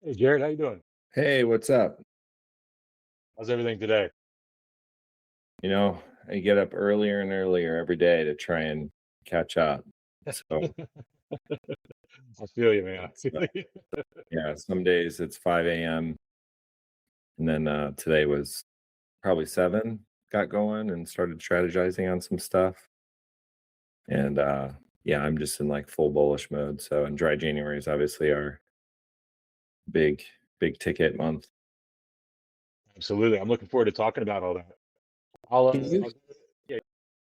Hey Jared, how you doing? Hey, what's up? How's everything today? You know, I get up earlier and earlier every day to try and catch up. So, I feel you, man. I it's, feel you. yeah, some days it's 5 a.m. And then today was probably 7, got going and started strategizing on some stuff. And yeah, I'm just in like full bullish mode. So, and dry January is obviously our big, big ticket month. Absolutely. I'm looking forward to talking about all that. Can you? I'll yeah,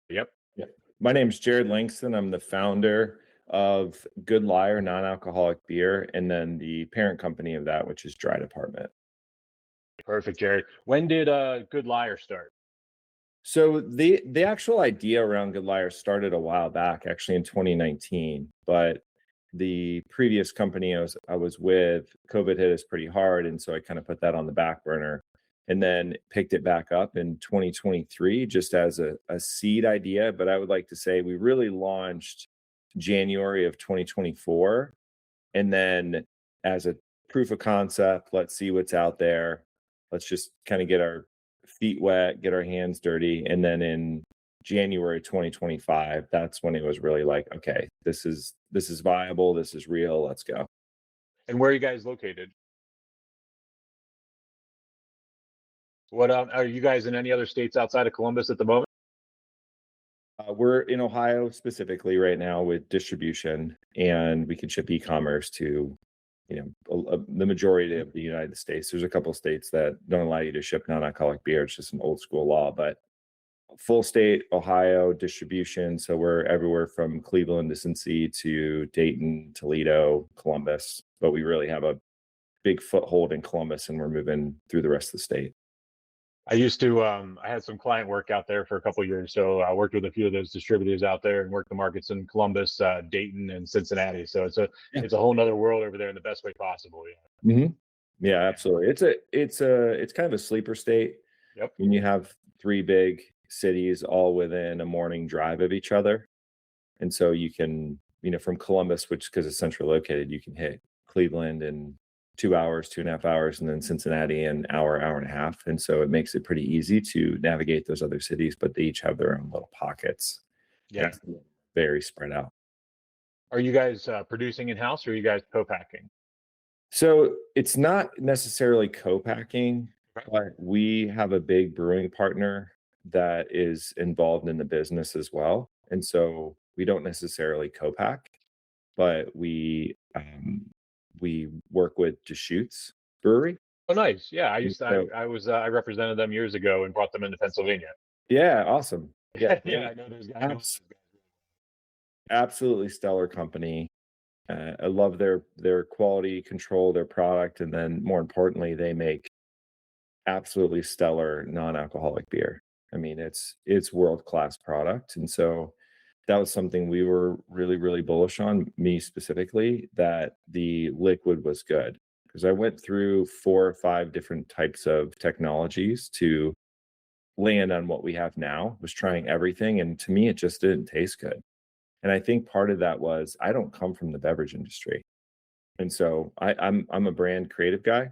yep. Yeah. My name's Jared Langston. I'm the founder of Good Liar non-alcoholic beer, and then the parent company of that, which is Dry Department. Perfect, Jared. When did Good Liar start? So the actual idea around Good Liar started a while back, actually in 2019. But the previous company I was with, COVID hit us pretty hard, and so I kind of put that on the back burner, and then picked it back up in 2023 just as a seed idea. But I would like to say we really launched January of 2024, and then as a proof of concept, let's see what's out there. Let's just kind of get our feet wet, get our hands dirty. And then in January 2025, that's when it was really like, okay, this is viable, this is real, let's go. And where are you guys located? What are you guys in any other states outside of Columbus at the moment? We're in Ohio specifically right now with distribution, and we can ship e-commerce to, the majority of the United States. There's a couple states that don't allow you to ship non-alcoholic beer. It's just an old school law, but full state Ohio distribution. So we're everywhere from Cleveland to Cincy to Dayton, Toledo, Columbus. But we really have a big foothold in Columbus, and we're moving through the rest of the state. I had some client work out there for a couple of years. So I worked with a few of those distributors out there and worked the markets in Columbus, Dayton, and Cincinnati. So Yeah. it's a whole nother world over there in the best way possible. hmm Yeah, absolutely. It's kind of a sleeper state. Yeah. Yep. When you have three big cities all within a morning drive of each other. And so you can, from Columbus, which because it's centrally located, you can hit Cleveland in 2 hours, 2.5 hours, and then Cincinnati an hour, hour and a half. And so it makes it pretty easy to navigate those other cities, but they each have their own little pockets. And Yeah. it's very spread out. Are you guys producing in house or are you guys co-packing? So it's not necessarily co-packing, Okay. but we have a big brewing partner that is involved in the business as well. And so we don't necessarily co-pack, but we work with Deschutes Brewery. Oh, nice. Yeah, And so I represented them years ago and brought them into Pennsylvania. yeah, awesome. Yeah, Yeah, I know those guys. I know abs- absolutely stellar company. I love their quality control, their product, and then more importantly, they make absolutely stellar non-alcoholic beer. I mean, it's world-class product, and so that was something we were really, really bullish on, me specifically, that the liquid was good. Because I went through 4 or 5 different types of technologies to land on what we have now, was trying everything, and to me, it just didn't taste good. And I think part of that was I don't come from the beverage industry, and so I'm a brand creative guy,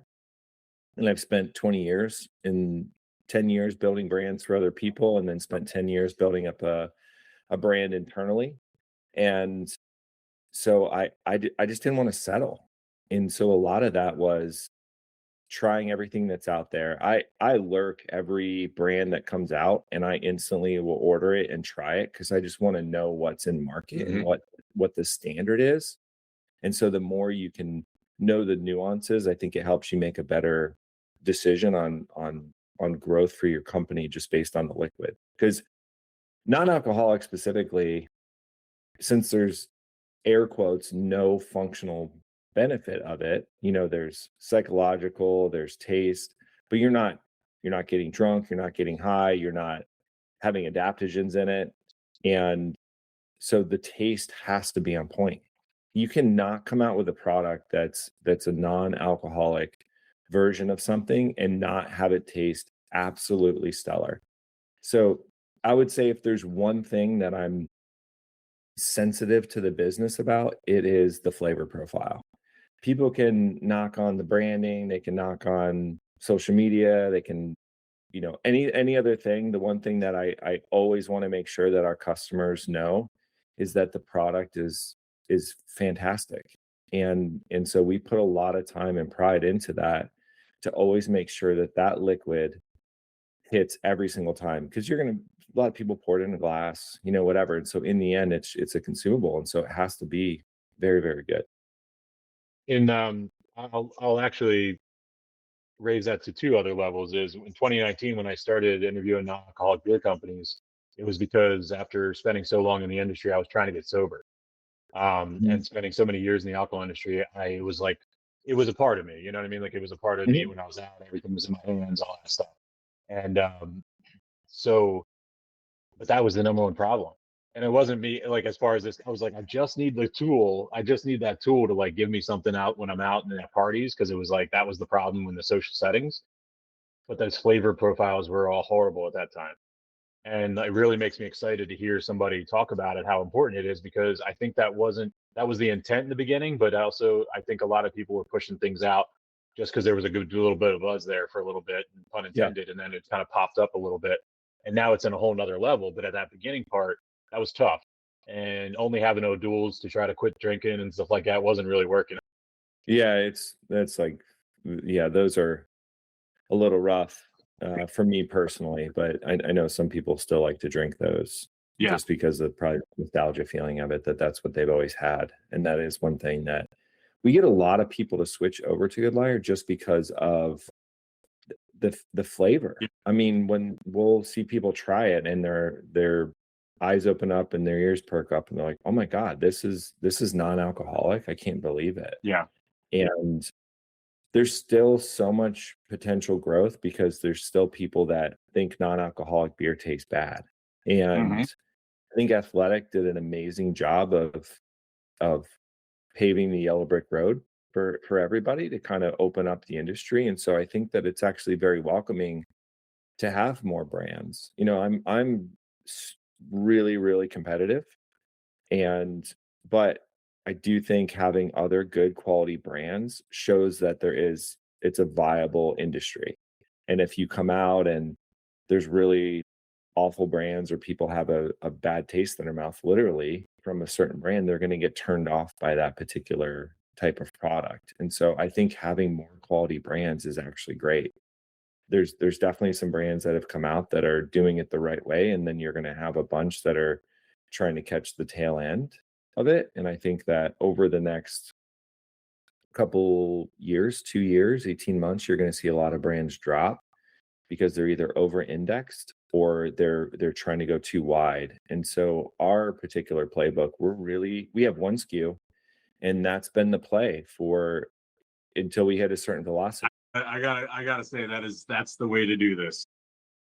and I've spent 20 years in 10 years building brands for other people, and then spent 10 years building up a brand internally. And so I just didn't want to settle. And so a lot of that was trying everything that's out there. I lurk every brand that comes out, and I instantly will order it and try it because I just want to know what's in market and Mhm. what the standard is. And so the more you can know the nuances, I think it helps you make a better decision on growth for your company just based on the liquid. Because non-alcoholic specifically, since there's air quotes no functional benefit of it, there's psychological, there's taste, but you're not getting drunk, you're not getting high, you're not having adaptogens in it. And so the taste has to be on point. You cannot come out with a product that's a non-alcoholic version of something and not have it taste absolutely stellar. So I would say if there's one thing that I'm sensitive to the business about, it is the flavor profile. people can knock on the branding, they can knock on social media, they can, any other thing. The one thing that I always want to make sure that our customers know is that the product is fantastic. And so we put a lot of time and pride into that to always make sure that that liquid hits every single time, because a lot of people pour it in a glass, whatever. And so in the end, it's a consumable. And so it has to be very, very good. And I'll actually raise that to two other levels. Is in 2019 when I started interviewing non-alcoholic beer companies, it was because after spending so long in the industry, I was trying to get sober. And spending so many years in the alcohol industry, I was like, it was a part of me. You know what I mean? Like it was a part of me Mhm. when I was out. Everything was in my hands, all that stuff. And so, but that was the number one problem. And it wasn't me. Like as far as this, I was like, I just need the tool. I just need that tool to like give me something out when I'm out and at parties, because it was like that was the problem in the social settings. But those flavor profiles were all horrible at that time. And it really makes me excited to hear somebody talk about it, how important it is, because I think that was the intent in the beginning, but also I think a lot of people were pushing things out just because there was a good little bit of buzz there for a little bit, pun Yeah. intended, and then it kind of popped up a little bit, and now it's in a whole nother level. But at that beginning part, that was tough, and only having O'Doul's to try to quit drinking and stuff like that wasn't really working. Yeah. That's like, yeah, those are a little rough for me personally, but I know some people still like to drink those Yeah. just because of probably the nostalgia feeling of it, that's what they've always had. And that is one thing that we get a lot of people to switch over to Good Liar just because of the flavor. Yeah. I mean, when we'll see people try it and their eyes open up and their ears perk up and they're like, "Oh my God, this is non-alcoholic. I can't believe it." Yeah. And there's still so much potential growth because there's still people that think non-alcoholic beer tastes bad. Hmm. And I think Athletic did an amazing job of paving the yellow brick road for everybody to kind of open up the industry. And so I think that it's actually very welcoming to have more brands. I'm really, really competitive, and but I do think having other good quality brands shows that it's a viable industry. And if you come out and there's really awful brands or people have a bad taste in their mouth, literally from a certain brand, they're going to get turned off by that particular type of product. And so I think having more quality brands is actually great. There's definitely some brands that have come out that are doing it the right way, and then you're going to have a bunch that are trying to catch the tail end of it. And I think that over the next couple years, 2 years, 18 months, you're going to see a lot of brands drop because they're either over indexed or they're trying to go too wide. And so our particular playbook, we have one SKU, and that's been the play for until we hit a certain velocity. I gotta say that's the way to do this.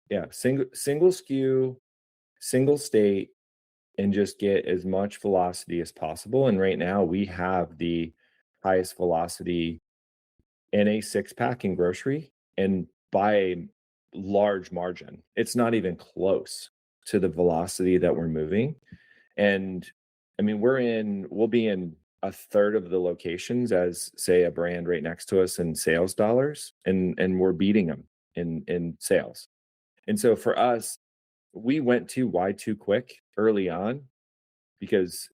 Yeah, single SKU, single state, and just get as much velocity as possible. And right now we have the highest velocity in a six pack in grocery, and by a large margin. It's not even close to the velocity that we're moving. And I mean, we'll be in a third of the locations as say a brand right next to us in sales dollars, and we're beating them in sales. And so for us, we went too wide too quick early on because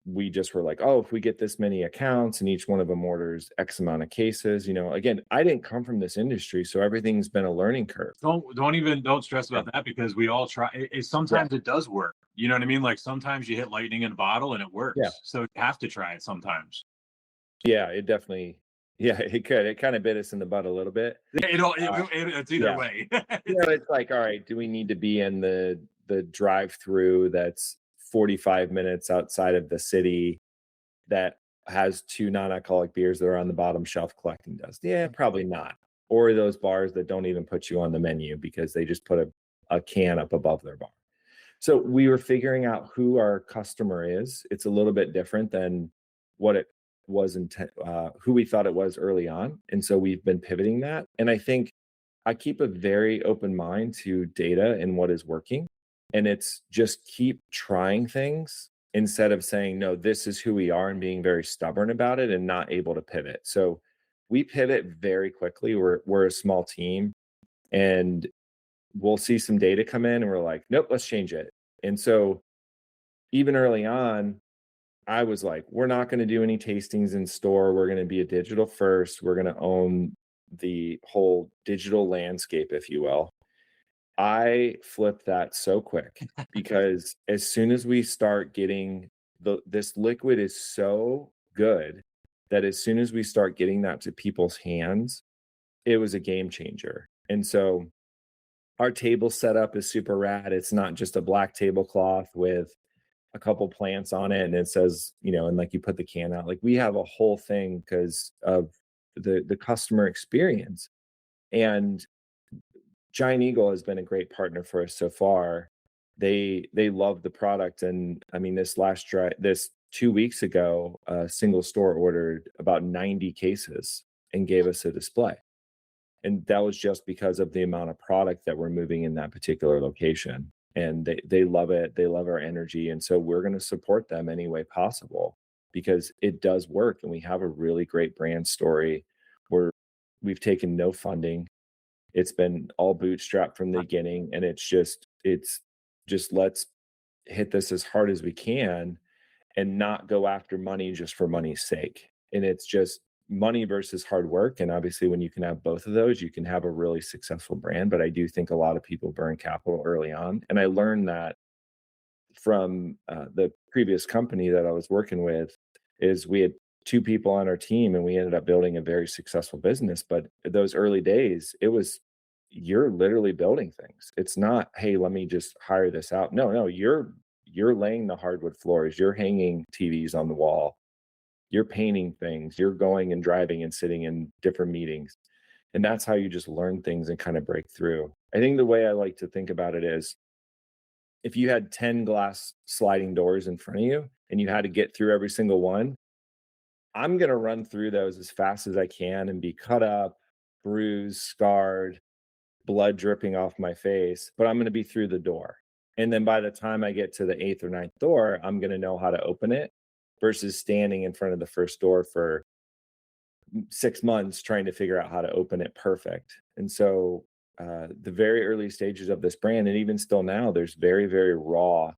we just were like, oh, if we get this many accounts and each one of them orders X amount of cases, again, I didn't come from this industry, so everything's been a learning curve. Don't stress Yeah. about that, because we all try it. Sometimes it does work. You know what I mean? Like sometimes you hit lightning in a bottle and it works. Yeah. So you have to try it sometimes. Yeah, it definitely, yeah, it could. It kind of bit us in the butt a little bit. It's either Yeah. way. It's like, all right, do we need to be in the drive-through that's 45 minutes outside of the city that has two non-alcoholic beers that are on the bottom shelf collecting dust? Yeah, probably not. Or those bars that don't even put you on the menu because they just put a can up above their bar. So we were figuring out who our customer is. It's a little bit different than what it was who we thought it was early on. And so we've been pivoting that. And I think I keep a very open mind to data and what is working. And it's just keep trying things instead of saying, no, this is who we are and being very stubborn about it and not able to pivot. So we pivot very quickly. We're a small team, and we'll see some data come in and we're like, nope, let's change it. And so even early on, I was like, we're not going to do any tastings in store. We're going to be a digital first. We're going to own the whole digital landscape, if you will. I flipped that so quick because as soon as we start getting this liquid is so good that as soon as we start getting that to people's hands, it was a game changer. And so our table setup is super rad. It's not just a black tablecloth with a couple plants on it and it says, and like you put the can out. Like we have a whole thing because of the customer experience. And Giant Eagle has been a great partner for us so far. They love the product, and I mean, this 2 weeks ago, a single store ordered about 90 cases and gave us a display, and that was just because of the amount of product that we're moving in that particular location. And they love it. They love our energy, and so we're going to support them any way possible because it does work, and we have a really great brand story. We've taken no funding. It's been all bootstrapped from the beginning, and it's just let's hit this as hard as we can and not go after money just for money's sake. And it's just money versus hard work. And obviously, when you can have both of those, you can have a really successful brand. But I do think a lot of people burn capital early on. And I learned that from the previous company that I was working with is we had two people on our team and we ended up building a very successful business. But those early days, it was you're literally building things. It's not, hey, let me just hire this out. No, no, you're laying the hardwood floors, you're hanging TVs on the wall, you're painting things, you're going and driving and sitting in different meetings. And that's how you just learn things and kind of break through. I think the way I like to think about it is if you had 10 glass sliding doors in front of you and you had to get through every single one, I'm going to run through those as fast as I can and be cut up, bruised, scarred, blood dripping off my face, but I'm going to be through the door. And then by the time I get to the eighth or ninth door, I'm going to know how to open it versus standing in front of the first door for 6 months trying to figure out how to open it perfect. And so the very early stages of this brand, and even still now, there's very, very raw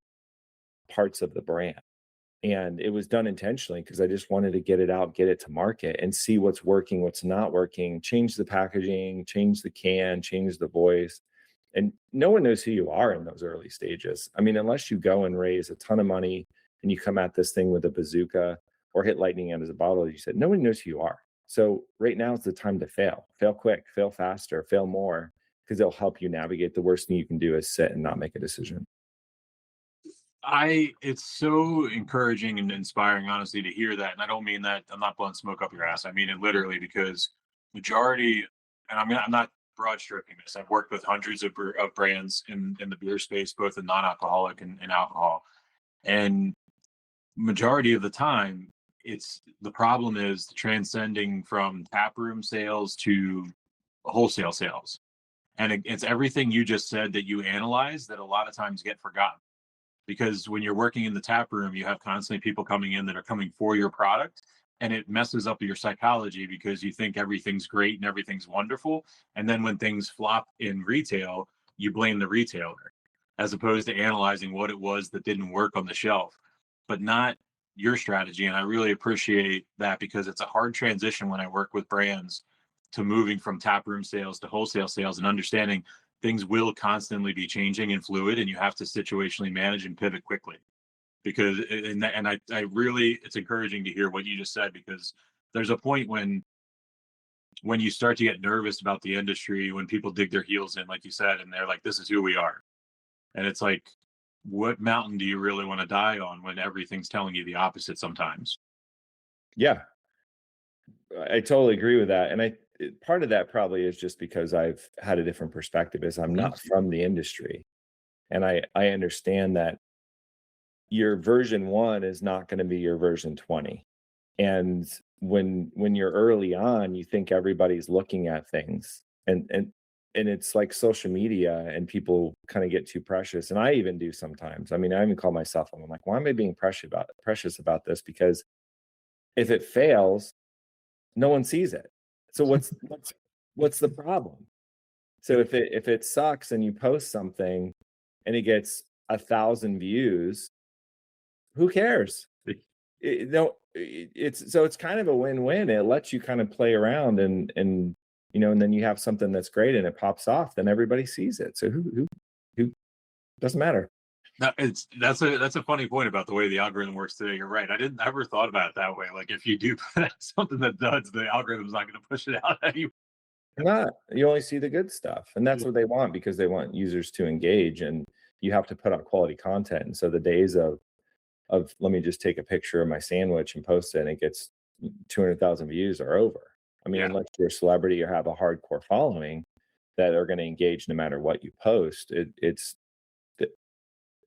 parts of the brand. And it was done intentionally because I just wanted to get it out, get it to market and see what's working, what's not working, change the packaging, change the can, change the voice. And no one knows who you are in those early stages. I mean, unless you go and raise a ton of money and you come at this thing with a bazooka or hit lightning out of a bottle, as you said, no one knows who you are. So right now is the time to fail. Fail quick, fail faster, fail more, because it'll help you navigate. The worst thing you can do is sit and not make a decision. It's so encouraging and inspiring, honestly, to hear that. And I don't mean that I'm not blowing smoke up your ass. I mean it literally because majority, and I'm not broad stroking this. I've worked with hundreds of brands in the beer space, both in non-alcoholic and alcohol. And majority of the time, it's the problem is transcending from taproom sales to wholesale sales. And it's everything you just said that you analyze that a lot of times get forgotten because when you're working in the tap room, you have constantly people coming in that are coming for your product, and it messes up your psychology because you think everything's great and everything's wonderful. And then when things flop in retail, you blame the retailer as opposed to analyzing what it was that didn't work on the shelf, but not your strategy. And I really appreciate that because it's a hard transition when I work with brands to moving from tap room sales to wholesale sales and understanding things will constantly be changing and fluid and you have to situationally manage and pivot quickly because I really it's encouraging to hear what you just said because there's a point when you start to get nervous about the industry when people dig their heels in like you said and they're like this is who we are and it's like what mountain do you really want to die on when everything's telling you the opposite sometimes. Yeah, I totally agree with that. And part of that probably is just because I've had a different perspective is I'm Mhm. not from the industry. And I understand that your version 1 is not going to be your version 20. And when you're early on, you think everybody's looking at things. And and it's like social media and people kind of get too precious. And I even do sometimes. I mean, I even call myself, I'm like, why am I being precious about this? Because if it fails, no one sees it. So what's the problem? So if it sucks and you post something and it gets 1,000 views, who cares? It's kind of a win-win. It lets you kind of play around and and then you have something that's great and it pops off, then everybody sees it. So who doesn't matter. No, that's a funny point about the way the algorithm works today. You're right. I didn't ever thought about it that way. Like if you do put out something that does, the algorithm's not going to push it out at you. Not. You only see the good stuff. And that's what they want because they want users to engage and you have to put out quality content. And so the days of let me just take a picture of my sandwich and post it and it gets 200,000 views are over. I mean, Yeah. unless you're a celebrity or have a hardcore following that are going to engage no matter what you post, it's the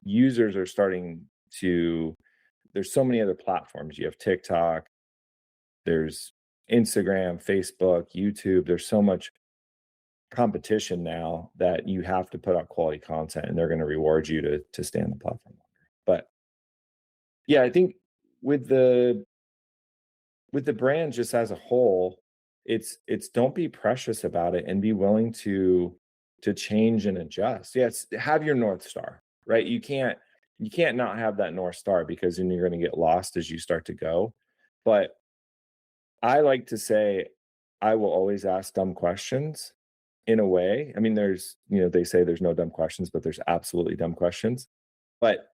users are starting to, there's so many other platforms. You have TikTok, there's Instagram, Facebook, YouTube. There's so much competition now that you have to put out quality content and they're going to reward you to stay on the platform longer. But yeah, I think with the brand just as a whole, it's don't be precious about it and be willing to change and adjust. Yes, have your North Star, right? You can't not have that North Star because then you're going to get lost as you start to go. But I like to say I will always ask dumb questions in a way. I mean, they say there's no dumb questions, but there's absolutely dumb questions. But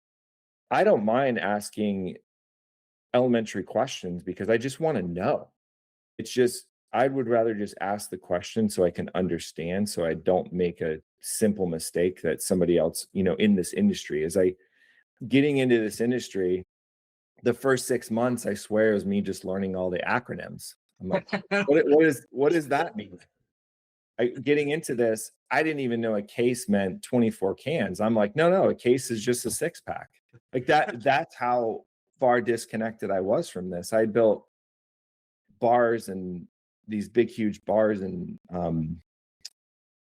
I don't mind asking elementary questions because I just want to know. It's just, I would rather just ask the question so I can understand, so I don't make a simple mistake that somebody else, in this industry, as I getting into this industry, the first 6 months, I swear, it was me just learning all the acronyms. I'm like, what does that mean? Getting into this, I didn't even know a case meant 24 cans. I'm like, no, a case is just a 6-pack. Like that's how far disconnected I was from this. I built bars and these big, huge bars and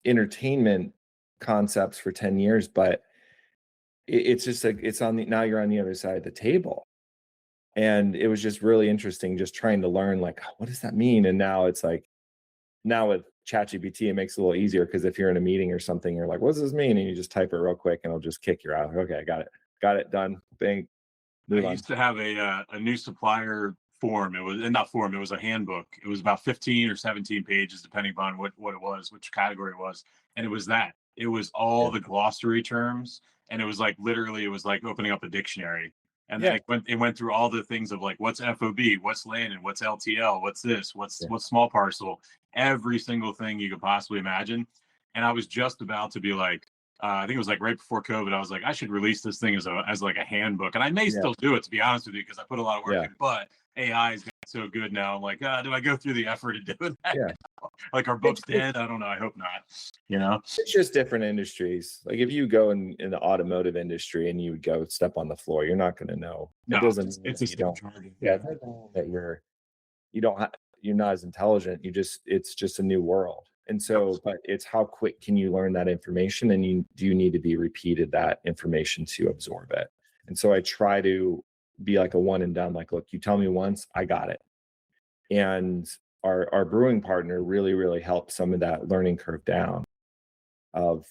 entertainment concepts for 10 years, but it's just like, now you're on the other side of the table. And it was just really interesting just trying to learn, like, what does that mean? And now it's like, now with ChatGPT, it makes it a little easier because if you're in a meeting or something, you're like, what does this mean? And you just type it real quick and it'll just kick you out. Okay, I got it, done. Bang, I move on. used to have a new supplier form. It was not form. It was a handbook. It was about 15 or 17 pages, depending upon what it was, which category it was. And it was that. It was all the glossary terms, and it was like literally, it was like opening up a dictionary. And then it went through all the things of like what's FOB, what's land, and what's LTL, what's this, what's small parcel, every single thing you could possibly imagine. And I was just about to be like, I think it was like right before COVID. I was like, I should release this thing as like a handbook, and I may still do it, to be honest with you, because I put a lot of work in. But AI's got so good now. I'm like, do I go through the effort of doing that? Yeah. Like, our book's dead? I don't know. I hope not. It's just different industries. Like if you go in the automotive industry and you would go step on the floor, you're not going to know. No, it doesn't. It's a you don't. jargon. Yeah, it doesn't mean that you're not as intelligent. It's just a new world. And so, but it's how quick can you learn that information, and you need to be repeated that information to absorb it. And so I try to be like a one and done. Like, look, you tell me once, I got it. And our brewing partner really, really helped some of that learning curve down, of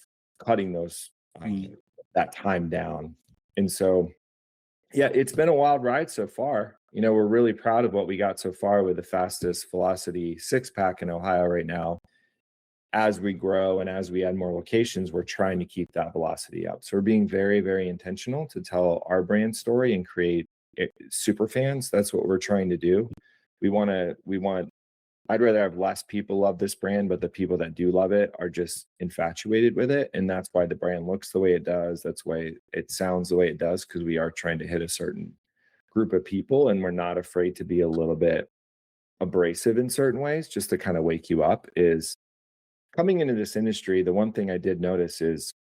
cutting those that time down. And so, yeah, it's been a wild ride so far. We're really proud of what we got so far with the fastest velocity 6-pack in Ohio right now. As we grow and as we add more locations, we're trying to keep that velocity up. So we're being very, very intentional to tell our brand story and create super fans. That's what we're trying to do. I'd rather have less people love this brand, but the people that do love it are just infatuated with it. And that's why the brand looks the way it does. That's why it sounds the way it does, because we are trying to hit a certain group of people, and we're not afraid to be a little bit abrasive in certain ways, just to kind of wake you up. Is coming into this industry, the one thing I did notice is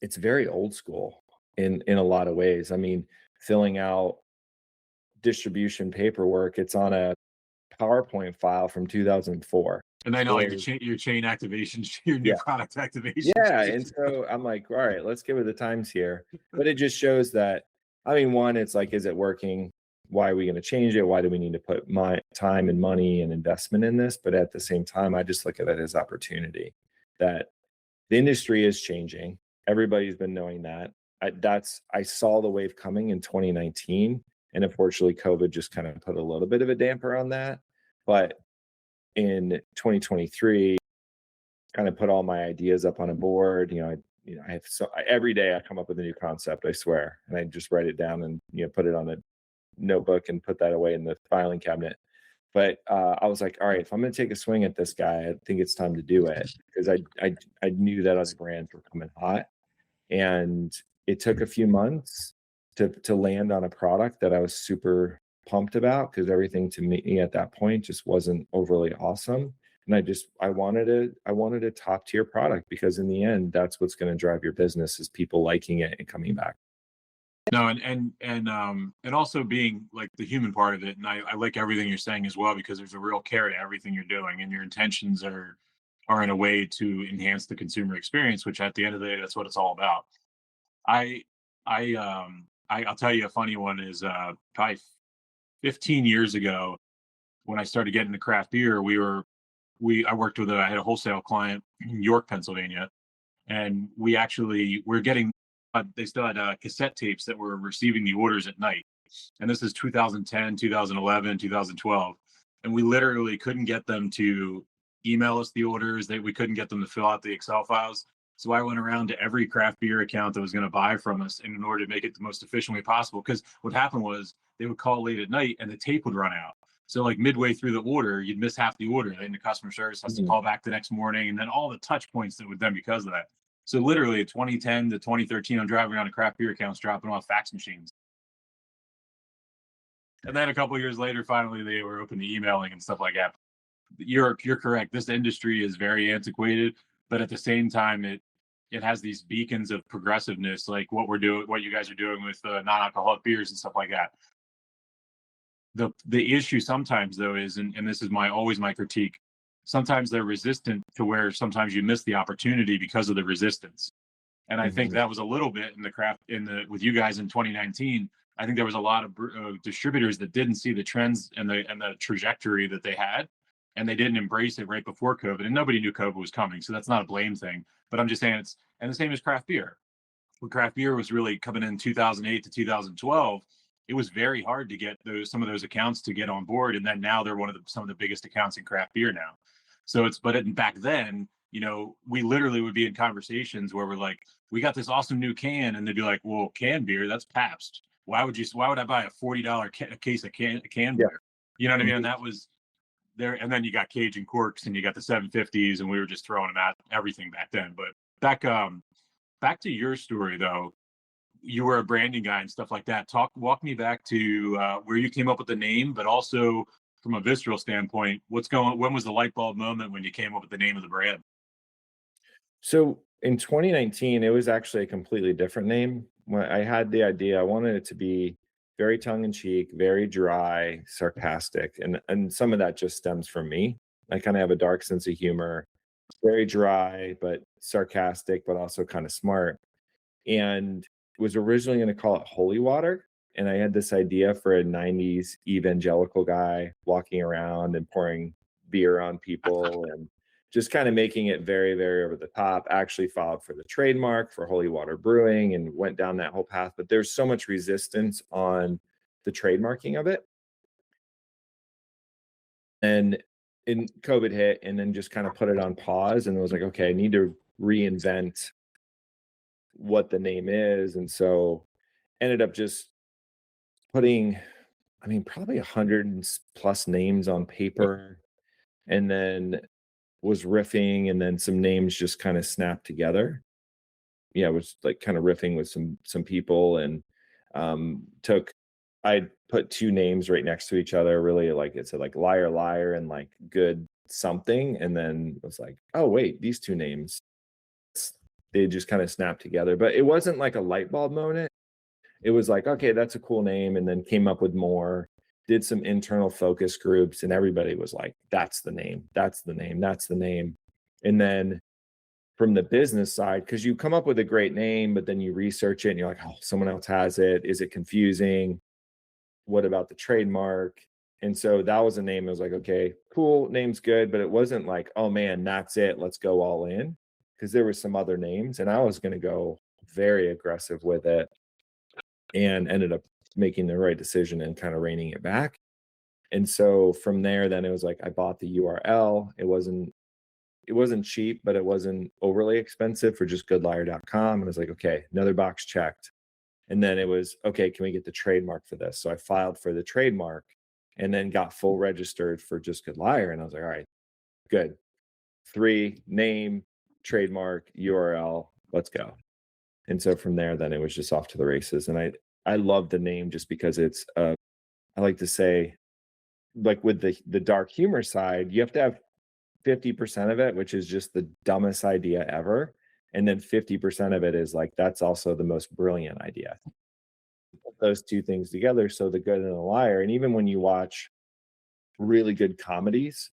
it's very old school in a lot of ways. I mean, filling out distribution paperwork, it's on a PowerPoint file from 2004. And I know like Whereas your chain activations, your new yeah. product activation. Yeah, and so I'm like, "All right, let's get with the times here." But it just shows that I mean, one, it's like, is it working? Why are we gonna change it? Why do we need to put my time and money and investment in this? But at the same time, I just look at it as opportunity, that the industry is changing. Everybody's been knowing that. I saw the wave coming in 2019, and unfortunately, COVID just kind of put a little bit of a damper on that. But in 2023, kind of put all my ideas up on a board. I have every day I come up with a new concept, I swear, and I just write it down and put it on a notebook and put that away in the filing cabinet. But I was like, all right, if I'm going to take a swing at this guy, I think it's time to do it because I knew that other brands were coming hot, and it took a few months to land on a product that I was super pumped about because everything to me at that point just wasn't overly awesome. And I wanted a top tier product because in the end, that's what's going to drive your business is people liking it and coming back. No, and also being like the human part of it, and I like everything you're saying as well because there's a real care to everything you're doing, and your intentions are in a way to enhance the consumer experience, which at the end of the day, that's what it's all about. I I'll tell you a funny one is probably 15 years ago when I started getting into craft beer, I worked with I had a wholesale client in York, Pennsylvania, and we're getting they still had cassette tapes that were receiving the orders at night, and this is 2010, 2011, 2012, and we literally couldn't get them to email us the orders. We couldn't get them to fill out the Excel files. So I went around to every craft beer account that was going to buy from us, and in order to make it the most efficient way possible, because what happened was they would call late at night and the tape would run out. So like midway through the order, you'd miss half the order, and the customer service has to Mhm. call back the next morning, and then all the touch points that would then because of that. So literally 2010 to 2013, I'm driving around to craft beer accounts, dropping off fax machines. And then a couple of years later, finally they were open to emailing and stuff like that. You're correct. This industry is very antiquated, but at the same time, it has these beacons of progressiveness, like what you guys are doing with non-alcoholic beers and stuff like that. The issue sometimes though is, and this is always my critique, sometimes they're resistant to where sometimes you miss the opportunity because of the resistance. And I think Mhm. that was a little bit in the craft with you guys in 2019. I think there was a lot of distributors that didn't see the trends and the trajectory that they had, and they didn't embrace it right before COVID. And nobody knew COVID was coming, so that's not a blame thing. But I'm just saying and the same as craft beer. When craft beer was really coming in 2008 to 2012, it was very hard to get some of those accounts to get on board, and then now they're some of the biggest accounts in craft beer now. So back then, we literally would be in conversations where we're like, we got this awesome new can, and they'd be like, well, canned beer, that's Pabst. Why would I buy a $40 case of canned Yeah. beer? You know what I mean? And Mhm. that was there. And then you got Cajun Corks and you got the 750s, and we were just throwing them at everything back then. But back to your story though, you were a branding guy and stuff like that. Walk me back to where you came up with the name, but also from a visceral standpoint, when was the light bulb moment when you came up with the name of the brand? So in 2019, it was actually a completely different name. When I had the idea, I wanted it to be very tongue in cheek, very dry, sarcastic, and some of that just stems from me. I kind of have a dark sense of humor, very dry but sarcastic, but also kind of smart. And was originally going to call it Holy Water. And I had this idea for a 90s evangelical guy walking around and pouring beer on people and just kind of making it very, very over the top. Actually filed for the trademark for Holy Water Brewing and went down that whole path. But there's so much resistance on the trademarking of it. And in COVID hit and then just kind of put it on pause and was like, okay, I need to reinvent what the name is. And so ended up just putting, I mean, probably 100 plus names on paper, and then was riffing, and then some names just kind of snapped together. Yeah, was like kind of riffing with some people, and took I put two names right next to each other, really like it said like liar liar and like good something, and then was like, oh wait, these two names, they just kind of snapped together. But it wasn't like a light bulb moment. It was like, okay, that's a cool name, and then came up with more. did some internal focus groups, and everybody was like, that's the name, that's the name, that's the name. And then from the business side, because you come up with a great name, but then you research it and you're like, oh, someone else has it. Is it confusing? What about the trademark? And so that was a name. I was like, okay, cool, name's good, but it wasn't like, oh man, that's it, let's go all in. Because there were some other names, and I was going to go very aggressive with it, and ended up making the right decision and kind of reining it back. And so from there, then it was like I bought the URL. It wasn't cheap, but it wasn't overly expensive for just goodliar.com. And I was like, okay, another box checked. And then it was, okay, can we get the trademark for this? So I filed for the trademark and then got full registered for Just Good Liar. And I was like, all right, good. 3, name, trademark, URL, let's go. And so from there, then it was just off to the races. And I love the name just because it's, I like to say, like with the dark humor side, you have to have 50% of it, which is just the dumbest idea ever. And then 50% of it is like, that's also the most brilliant idea. Put those two things together. So the good and the liar. And even when you watch really good comedies,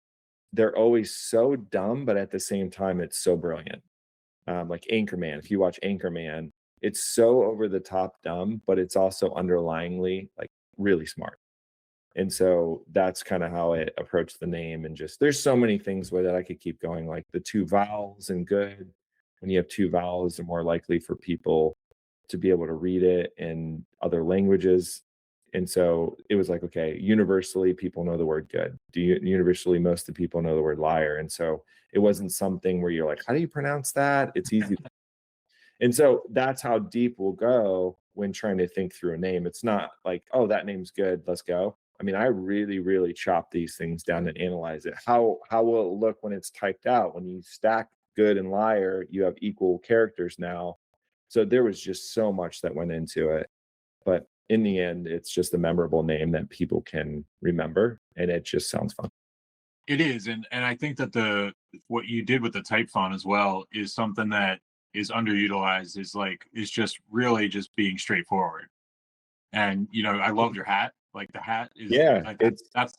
they're always so dumb, but at the same time, it's so brilliant. Like Anchorman, if you watch Anchorman, it's so over the top dumb, but it's also underlyingly like really smart. And so that's kind of how it approached the name. And just there's so many things with it. I could keep going, like the 2 vowels and good. When you have 2 vowels, they're more likely for people to be able to read it in other languages. And so it was like, okay, universally, people know the word good. Universally, most of the people know the word liar. And so it wasn't something where you're like, how do you pronounce that? It's easy. And so that's how deep we'll go when trying to think through a name. It's not like, oh, that name's good, let's go. I mean, I really, really chop these things down and analyze it. How will it look when it's typed out? When you stack good and liar, you have equal characters now. So there was just so much that went into it. But in the end, it's just a memorable name that people can remember, and it just sounds fun. It is, and I think that the what you did with the type font as well is something that is underutilized. Is just really just being straightforward. And I love your hat. Like the hat is Yeah, like it's that's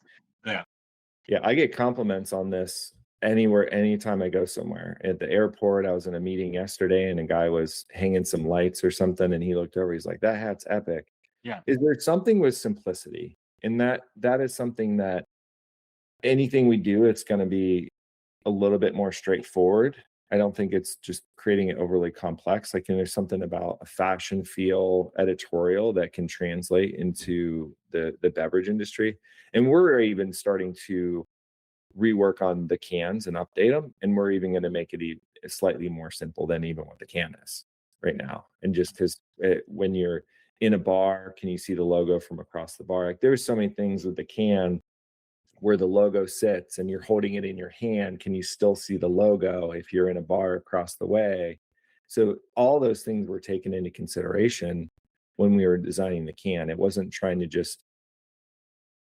yeah. yeah, I get compliments on this anywhere, anytime I go somewhere. At the airport, I was in a meeting yesterday and a guy was hanging some lights or something, and he looked over, he's like, that hat's epic. Yeah. Is there something with simplicity? And that is something that anything we do, it's gonna be a little bit more straightforward. I don't think it's just creating it overly complex. Like, and there's something about a fashion feel editorial that can translate into the beverage industry. And we're even starting to rework on the cans and update them. And we're even going to make it slightly more simple than even what the can is right now. And just because when you're in a bar, can you see the logo from across the bar? Like there's so many things with the can where the logo sits and you're holding it in your hand. Can you still see the logo if you're in a bar across the way? So all those things were taken into consideration when we were designing the can. It wasn't trying to just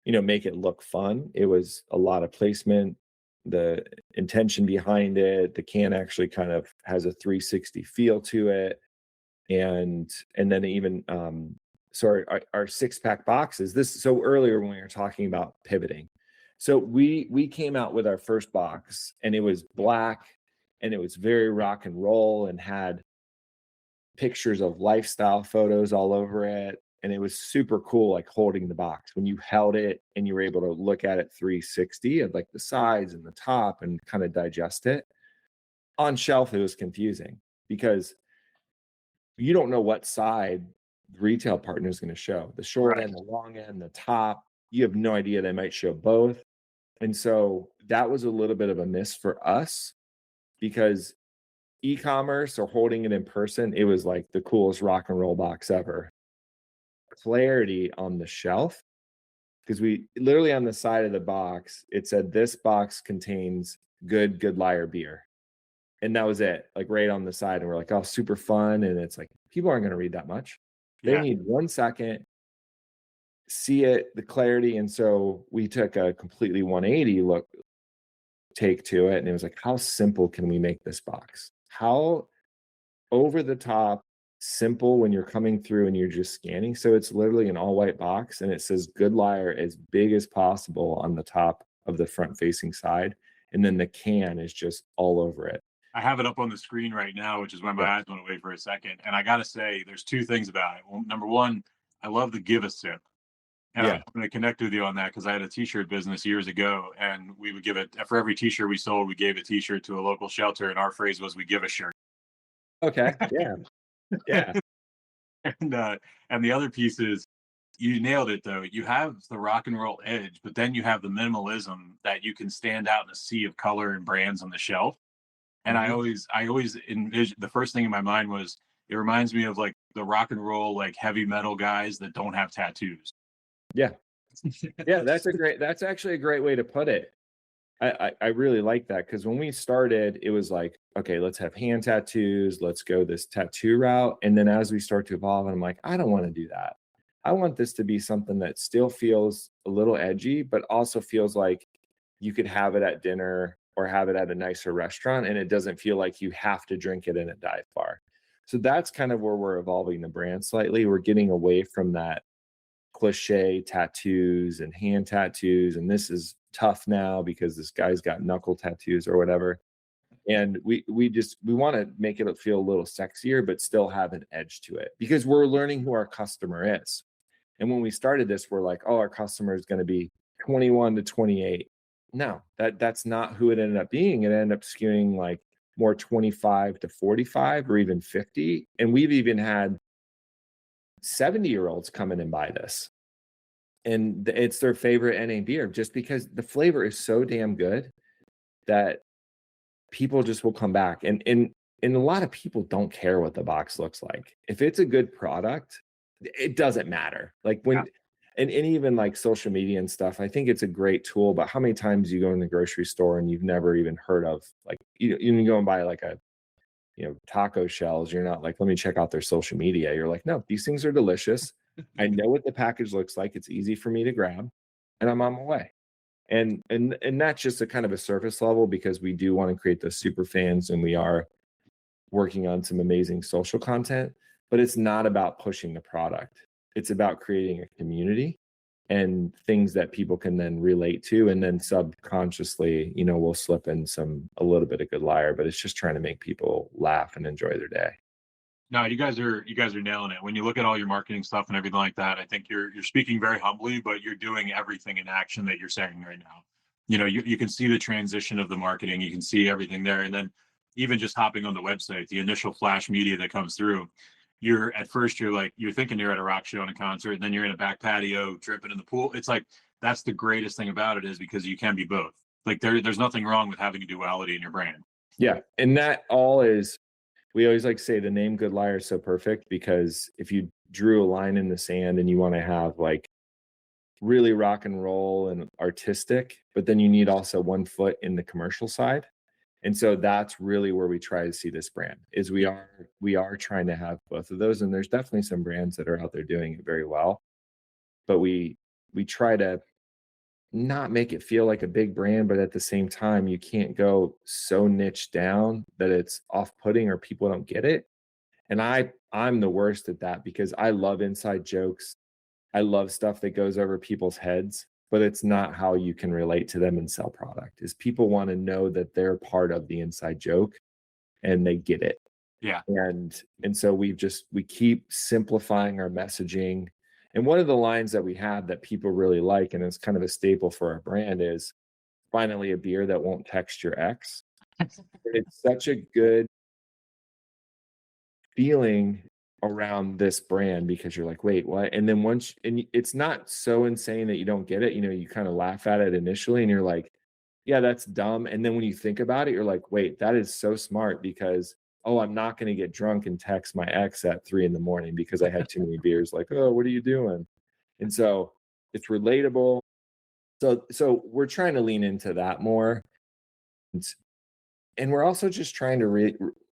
make it look fun. It was a lot of placement, the intention behind it. The can actually kind of has a 360 feel to it. And then even so our 6-pack boxes, this so earlier when we were talking about pivoting. So we came out with our first box and it was black and it was very rock and roll and had pictures of lifestyle photos all over it. And it was super cool, like holding the box when you held it and you were able to look at it 360 of like the sides and the top and kind of digest it. On shelf, it was confusing because you don't know what side the retail partner is going to show the short end, the long end, the top. You have no idea. They might show both. And so that was a little bit of a miss for us because e-commerce or holding it in person, it was like the coolest rock and roll box ever. Clarity on the shelf, because we literally on the side of the box, it said this box contains good liar beer. And that was it, like right on the side. And we're like, oh, super fun. And it's like, people aren't going to read that much. They Yeah. need 1 second, see it, the clarity. And so we took a completely 180 look take to it. And it was like, how simple can we make this box? How over the top simple when you're coming through and you're just scanning. So it's literally an all white box and it says Good Liar as big as possible on the top of the front facing side. And then the can is just all over it. I have it up on the screen right now, which is why my Yeah. eyes went away for a second. And I got to say, there's two things about it. Well, number one, I love the give a sip. And Yeah. I'm going to connect with you on that because I had a t-shirt business years ago, and we would give it for every t-shirt we sold, we gave a t-shirt to a local shelter, and our phrase was, "We give a shirt." Okay. Yeah. Yeah. And the other piece is, you nailed it though. You have the rock and roll edge, but then you have the minimalism that you can stand out in a sea of color and brands on the shelf. And I always envision, the first thing in my mind was, it reminds me of like the rock and roll, like heavy metal guys that don't have tattoos. Yeah. Yeah. That's actually a great way to put it. I really like that, because when we started, it was like, okay, let's have hand tattoos, let's go this tattoo route. And then as we start to evolve, I'm like, I don't want to do that. I want this to be something that still feels a little edgy, but also feels like you could have it at dinner or have it at a nicer restaurant, and it doesn't feel like you have to drink it in a dive bar. So that's kind of where we're evolving the brand slightly. We're getting away from that cliche tattoos and hand tattoos, and this is tough now because this guy's got knuckle tattoos or whatever. And we want to make it feel a little sexier but still have an edge to it, because we're learning who our customer is. And when we started this, we're like, oh, our customer is going to be 21 to 28. No, that's not who it ended up being. It ended up skewing like more 25 to 45 or even 50. And we've even had 70-year-olds come in and buy this. And it's their favorite NA beer, just because the flavor is so damn good that people just will come back. And a lot of people don't care what the box looks like. If it's a good product, it doesn't matter. Like when, and even like social media and stuff, I think it's a great tool. But how many times you go in the grocery store and you've never even heard of, like, you go and buy like a, taco shells, you're not like, let me check out their social media. You're like, no, these things are delicious. I know what the package looks like. It's easy for me to grab, and I'm on my way. And that's just a kind of a surface level, because we do want to create those super fans, and we are working on some amazing social content, but it's not about pushing the product. It's about creating a community and things that people can then relate to. And then subconsciously, we'll slip in a little bit of Good Liar, but it's just trying to make people laugh and enjoy their day. No, you guys are nailing it. When you look at all your marketing stuff and everything like that, I think you're speaking very humbly, but you're doing everything in action that you're saying right now. You can see the transition of the marketing, you can see everything there. And then even just hopping on the website, the initial flash media that comes through, you're thinking you're at a rock show and a concert, and then you're in a back patio dripping in the pool. It's like, that's the greatest thing about it, is because you can be both. Like there's nothing wrong with having a duality in your brand. Yeah. And that all is, we always like to say the name Good Liar is so perfect, because if you drew a line in the sand and you want to have like really rock and roll and artistic, but then you need also one foot in the commercial side. And so that's really where we try to see this brand, is we are trying to have both of those. And there's definitely some brands that are out there doing it very well, but we try to not make it feel like a big brand, but at the same time, you can't go so niche down that it's off-putting or people don't get it. And I'm the worst at that, because I love inside jokes. I love stuff that goes over people's heads, but it's not how you can relate to them and sell product. Is people want to know that they're part of the inside joke and they get it. Yeah. And so we keep simplifying our messaging. And one of the lines that we have that people really like, and it's kind of a staple for our brand, is finally a beer that won't text your ex. It's such a good feeling around this brand, because you're like, wait, what? And then it's not so insane that you don't get it. You kind of laugh at it initially and you're like, yeah, that's dumb. And then when you think about it, you're like, wait, that is so smart, because, oh, I'm not going to get drunk and text my ex at 3 a.m. because I had too many beers. Like, oh, what are you doing? And so it's relatable. So we're trying to lean into that more. And we're also just trying to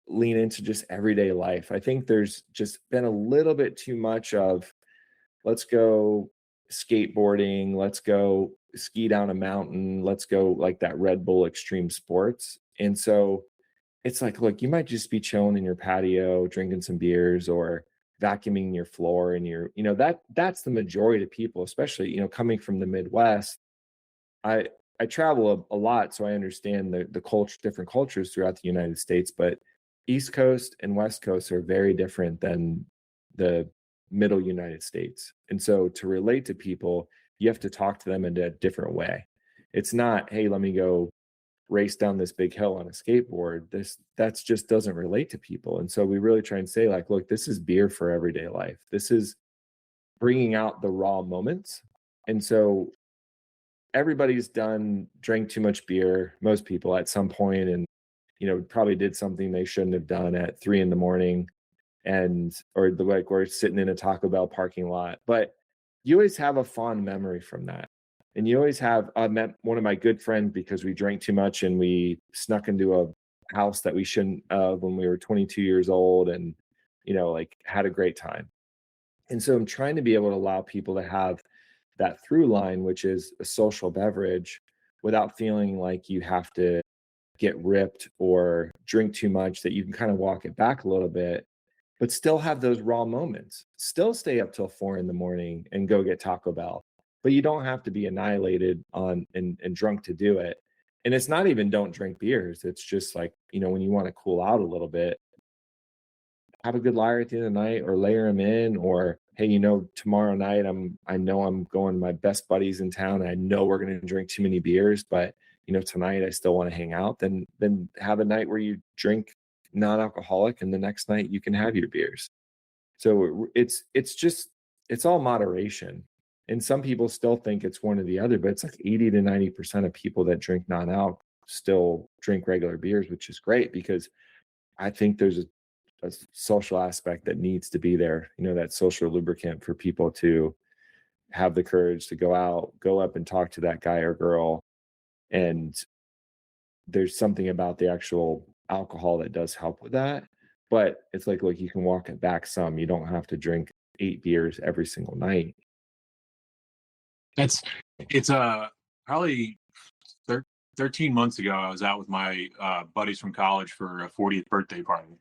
lean into just everyday life. I think there's just been a little bit too much of, let's go skateboarding, let's go ski down a mountain, let's go like that Red Bull extreme sports. And so it's like, look, you might just be chilling in your patio, drinking some beers or vacuuming your floor and that's the majority of people, especially, coming from the Midwest. I I travel a lot, so I understand the culture, different cultures throughout the United States, but East Coast and West Coast are very different than the middle United States. And so to relate to people, you have to talk to them in a different way. It's not, hey, let me go race down this big hill on a skateboard. That's just doesn't relate to people. And so we really try and say, like, look, this is beer for everyday life. This is bringing out the raw moments. And so everybody's drank too much beer, most people at some point, and probably did something they shouldn't have done at 3 in the morning, and or the like we're sitting in a Taco Bell parking lot. But you always have a fond memory from that. And you always have, I met one of my good friends because we drank too much and we snuck into a house that we shouldn't have when we were 22 years old, and like had a great time. And so I'm trying to be able to allow people to have that through line, which is a social beverage, without feeling like you have to get ripped or drink too much, that you can kind of walk it back a little bit, but still have those raw moments. Still stay up till 4 in the morning and go get Taco Bell. But you don't have to be annihilated on and drunk to do it. And it's not even don't drink beers. It's just like, when you want to cool out a little bit, have a good liar at the end of the night, or layer them in, or hey, tomorrow night I know I'm going to my best buddies in town, and I know we're going to drink too many beers, but tonight I still want to hang out. Then have a night where you drink non-alcoholic, and the next night you can have your beers. So it's all moderation. And some people still think it's one or the other, but it's like 80 to 90% of people that drink non-alc still drink regular beers, which is great, because I think there's a social aspect that needs to be there, that social lubricant for people to have the courage to go out, go up and talk to that guy or girl. And there's something about the actual alcohol that does help with that. But it's like, look, you can walk it back some. You don't have to drink 8 beers every single night. It's probably 13 months ago, I was out with my buddies from college for a 40th birthday party.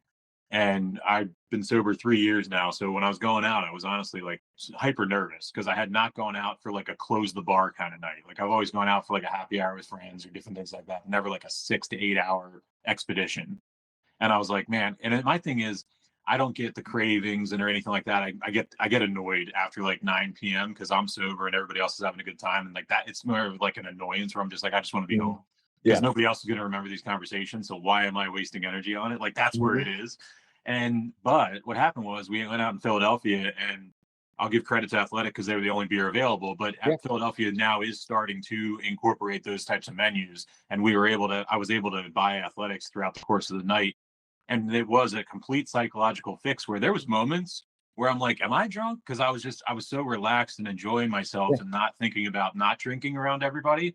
And I've been sober 3 years now. So when I was going out, I was honestly like hyper nervous, because I had not gone out for like a close the bar kind of night. Like I've always gone out for like a happy hour with friends or different things like that. Never like a 6 to 8 hour expedition. And I was like, man, my thing is, I don't get the cravings or anything like that. I get annoyed after like 9 p.m. because I'm sober and everybody else is having a good time. And like that, it's more of like an annoyance where I'm just like, I just want to be home, because nobody else is going to remember these conversations. So why am I wasting energy on it? Like that's where it is. But what happened was we went out in Philadelphia, and I'll give credit to Athletic because they were the only beer available. But Philadelphia now is starting to incorporate those types of menus. And I was able to buy Athletics throughout the course of the night. And it was a complete psychological fix where there was moments where I'm like, am I drunk? Because I was so relaxed and enjoying myself and not thinking about not drinking around everybody.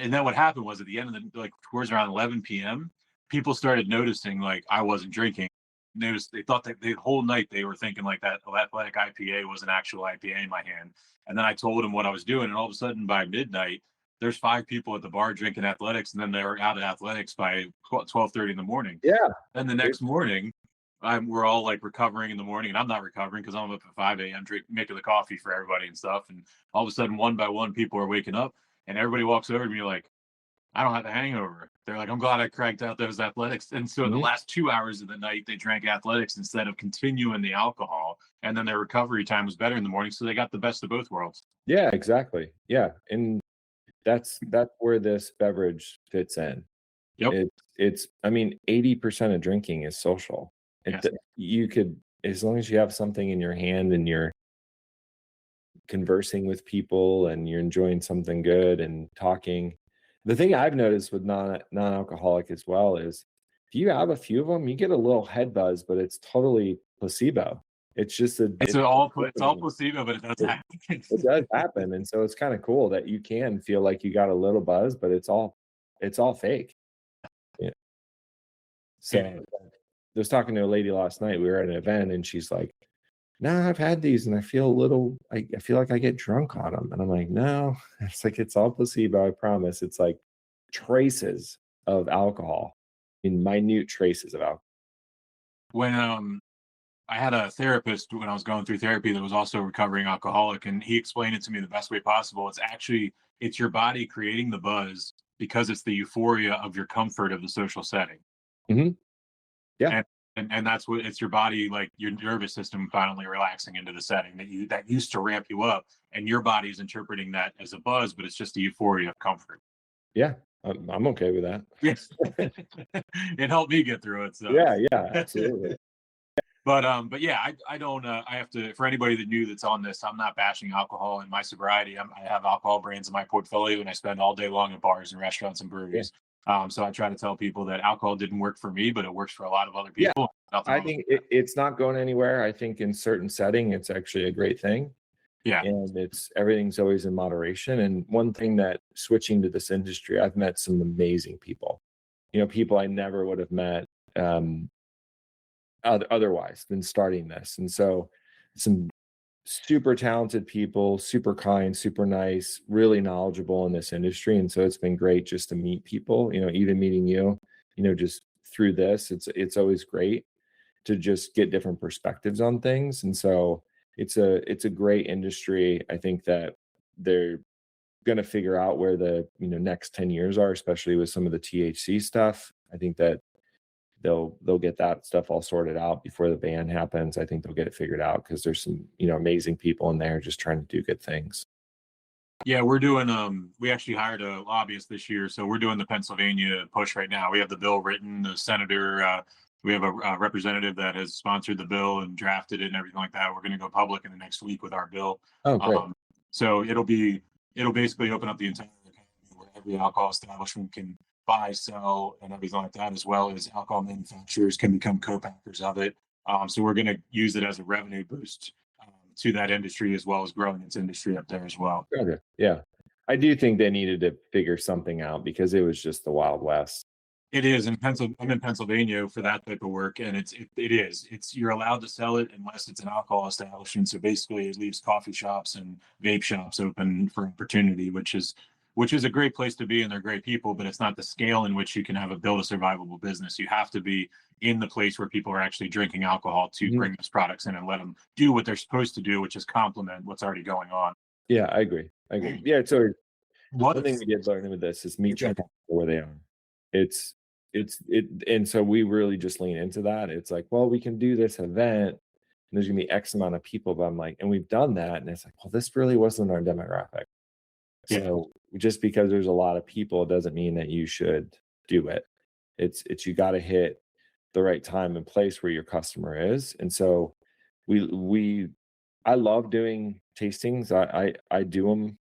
And then what happened was, at the end of the, like towards around 11 p.m., people started noticing like I wasn't drinking. Noticed, they thought that the whole night they were thinking like that Athletic IPA was an actual IPA in my hand. And then I told them what I was doing, and all of a sudden by midnight, there's 5 people at the bar drinking Athletics, and then they were out of Athletics by 12:30 in the morning. Yeah. Then the next morning, we're all like recovering in the morning, and I'm not recovering because I'm up at 5 a.m. making the coffee for everybody and stuff. And all of a sudden, one by one, people are waking up, and everybody walks over to me like, I don't have a hangover. They're like, I'm glad I cranked out those Athletics. And so the last 2 hours of the night, they drank Athletics instead of continuing the alcohol. And then their recovery time was better in the morning. So they got the best of both worlds. Yeah, exactly. Yeah. And that's where this beverage fits in. Yep. It's I mean, 80% of drinking is social. Yes. You could, as long as you have something in your hand and you're conversing with people and you're enjoying something good and talking. The thing I've noticed with non-alcoholic as well is, if you have a few of them, you get a little head buzz, but it's totally placebo. It's just it's all placebo, but it does happen. It does happen. And so it's kind of cool that you can feel like you got a little buzz, but it's all fake. Yeah. So I was talking to a lady last night. We were at an event, and she's like, no, I've had these and I feel I feel like I get drunk on them. And I'm like, no, it's like, it's all placebo. I promise. It's like traces of alcohol. in minute traces of alcohol. When I had a therapist when I was going through therapy that was also a recovering alcoholic, and he explained it to me the best way possible. It's your body creating the buzz because it's the euphoria of your comfort of the social setting. Hmm. Yeah. And that's what it's your body, like your nervous system finally relaxing into the setting that used to ramp you up, and your body's interpreting that as a buzz, but it's just the euphoria of comfort. Yeah. I'm okay with that. Yes. It helped me get through it. So Yeah. Yeah. Absolutely. but yeah, I don't I have to, for anybody that knew that's on this, I'm not bashing alcohol in my sobriety. I have alcohol brands in my portfolio, and I spend all day long at bars and restaurants and Yeah. breweries. So I try to tell people that alcohol didn't work for me, but it works for a lot of other Yeah. people. Nothing I wrong with think that. it's not going anywhere. I think in certain setting, it's actually a great thing. Yeah. And everything's always in moderation. And one thing that switching to this industry, I've met some amazing people, people I never would have met otherwise than starting this. And so some super talented people, super kind, super nice, really knowledgeable in this industry. And so it's been great just to meet people, even meeting you, just through this, it's always great to just get different perspectives on things. And so it's a great industry. I think that they're going to figure out where the next 10 years are, especially with some of the THC stuff. I think that they'll get that stuff all sorted out before the ban happens. I think they'll get it figured out because there's some amazing people in there just trying to do good things. Yeah, we're doing we actually hired a lobbyist this year, so we're doing the Pennsylvania push right now. We have the bill written, the senator, we have a representative that has sponsored the bill and drafted it and everything like that. We're going to go public in the next week with our bill. Oh, great. So it'll basically open up the entire economy where every alcohol establishment can buy, sell, and everything like that, as well as alcohol manufacturers can become co-packers of it. So we're going to use it as a revenue boost to that industry, as well as growing its industry up there as well. Okay. Yeah. I do think they needed to figure something out because it was just the Wild West. It is in Pennsylvania. I'm in Pennsylvania for that type of work, and it's you're allowed to sell it unless it's an alcohol establishment. So basically, it leaves coffee shops and vape shops open for opportunity, which is a great place to be, and they're great people. But it's not the scale in which you can build a survivable business. You have to be in the place where people are actually drinking alcohol to bring those products in and let them do what they're supposed to do, which is complement what's already going on. Yeah, I agree. Yeah, so What one thing we did learn with this is meet people where they are. It's and so we really just lean into that. It's like, well, we can do this event and there's gonna be X amount of people, but I'm like, and we've done that, and it's like, well, this really wasn't our demographic. Yeah. So just because there's a lot of people doesn't mean that you should do it. It's you got to hit the right time and place where your customer is. And so we I love doing tastings. I do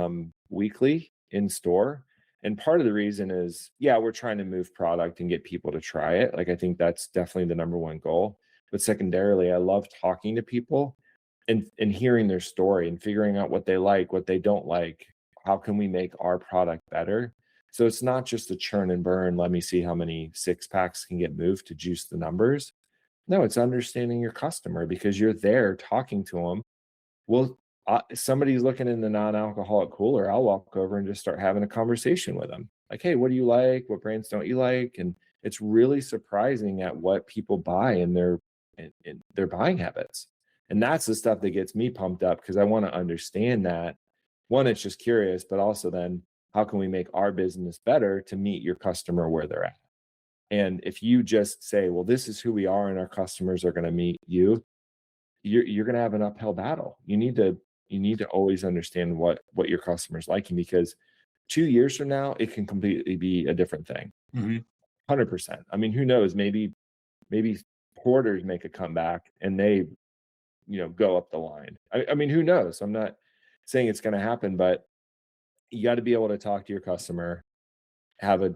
them weekly in store. And part of the reason is, yeah, we're trying to move product and get people to try it. Like, I think that's definitely the number one goal. But secondarily, I love talking to people and hearing their story and figuring out what they like, what they don't like. How can we make our product better? So it's not just a churn and burn. Let me see how many six packs can get moved to juice the numbers. No, it's understanding your customer because you're there talking to them. Well, somebody's looking in the non-alcoholic cooler, I'll walk over and just start having a conversation with them. Like, hey, what do you like? What brands don't you like? And it's really surprising at what people buy in their buying habits. And that's the stuff that gets me pumped up because I want to understand that. One, it's just curious, but also then how can we make our business better to meet your customer where they're at? And if you just say, well, this is who we are and our customers are going to meet you, you're going to have an uphill battle. You need to always understand what your customer's liking because 2 years from now it can completely be a different thing. 100%. I mean, who knows? Maybe porters make a comeback and they go up the line. I mean, who knows? I'm not saying it's going to happen, but you got to be able to talk to your customer, have a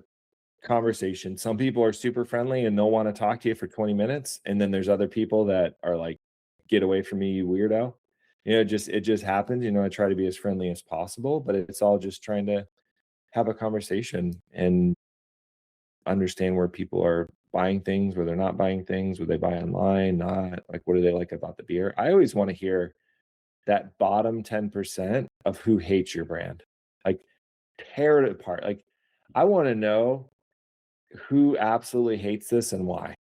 conversation. Some people are super friendly and they'll want to talk to you for 20 minutes. And then there's other people that are like, get away from me, you weirdo. It just happens. I try to be as friendly as possible, but it's all just trying to have a conversation and understand where people are buying things, where they're not buying things, where they buy online, not like what do they like about the beer. I always want to hear that bottom 10% of who hates your brand. Like, tear it apart. Like, I want to know who absolutely hates this and why,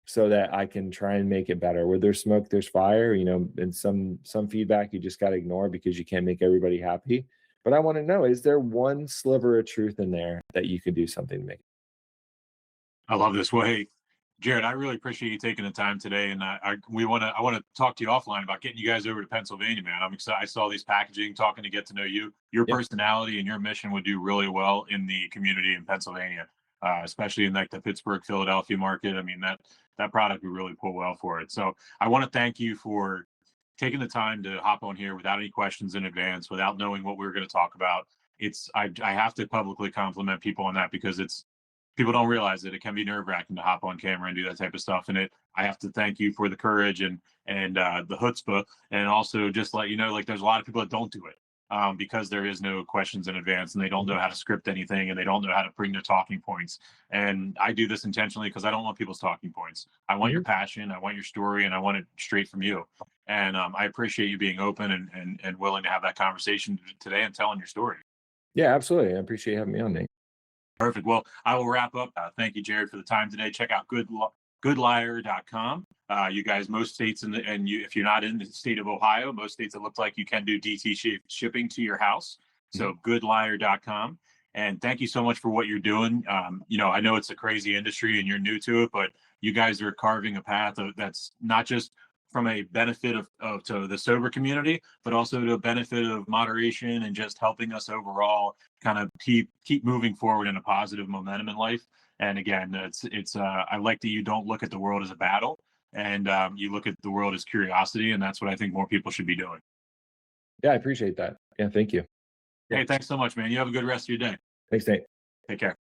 so that I can try and make it better. Where there's smoke, there's fire, and some feedback you just got to ignore because you can't make everybody happy. But I want to know, is there one sliver of truth in there that you could do something to make? I love this way. Jared, I really appreciate you taking the time today, and I want to talk to you offline about getting you guys over to Pennsylvania, man. I'm excited. I saw these packaging, talking to get to know you. Your Yeah. personality and your mission would do really well in the community in Pennsylvania, especially in like the Pittsburgh, Philadelphia market. I mean that product would really pull well for it. So I want to thank you for taking the time to hop on here without any questions in advance, without knowing what we were going to talk about. I have to publicly compliment people on that because it's people don't realize that it can be nerve wracking to hop on camera and do that type of stuff. And I have to thank you for the courage and the chutzpah, and also just let you know, like there's a lot of people that don't do it because there is no questions in advance, and they don't know how to script anything, and they don't know how to bring their talking points. And I do this intentionally because I don't want people's talking points. I want your passion, I want your story, and I want it straight from you. And I appreciate you being open and willing to have that conversation today and telling your story. Yeah, absolutely. I appreciate you having me on, Nate. Perfect. Well, I will wrap up. Thank you, Jared, for the time today. Check out goodliar.com. You guys, most states if you're not in the state of Ohio, most states it looks like you can do DT shipping to your house. So goodliar.com. And thank you so much for what you're doing. I know it's a crazy industry and you're new to it, but you guys are carving a path that's not just from a benefit of to the sober community, but also to a benefit of moderation and just helping us overall kind of keep moving forward in a positive momentum in life. And again, I like that you don't look at the world as a battle, and you look at the world as curiosity, and that's what I think more people should be doing. Yeah, I appreciate that. Yeah, thank you. Hey, thanks so much, man. You have a good rest of your day. Thanks, Nate. Take care.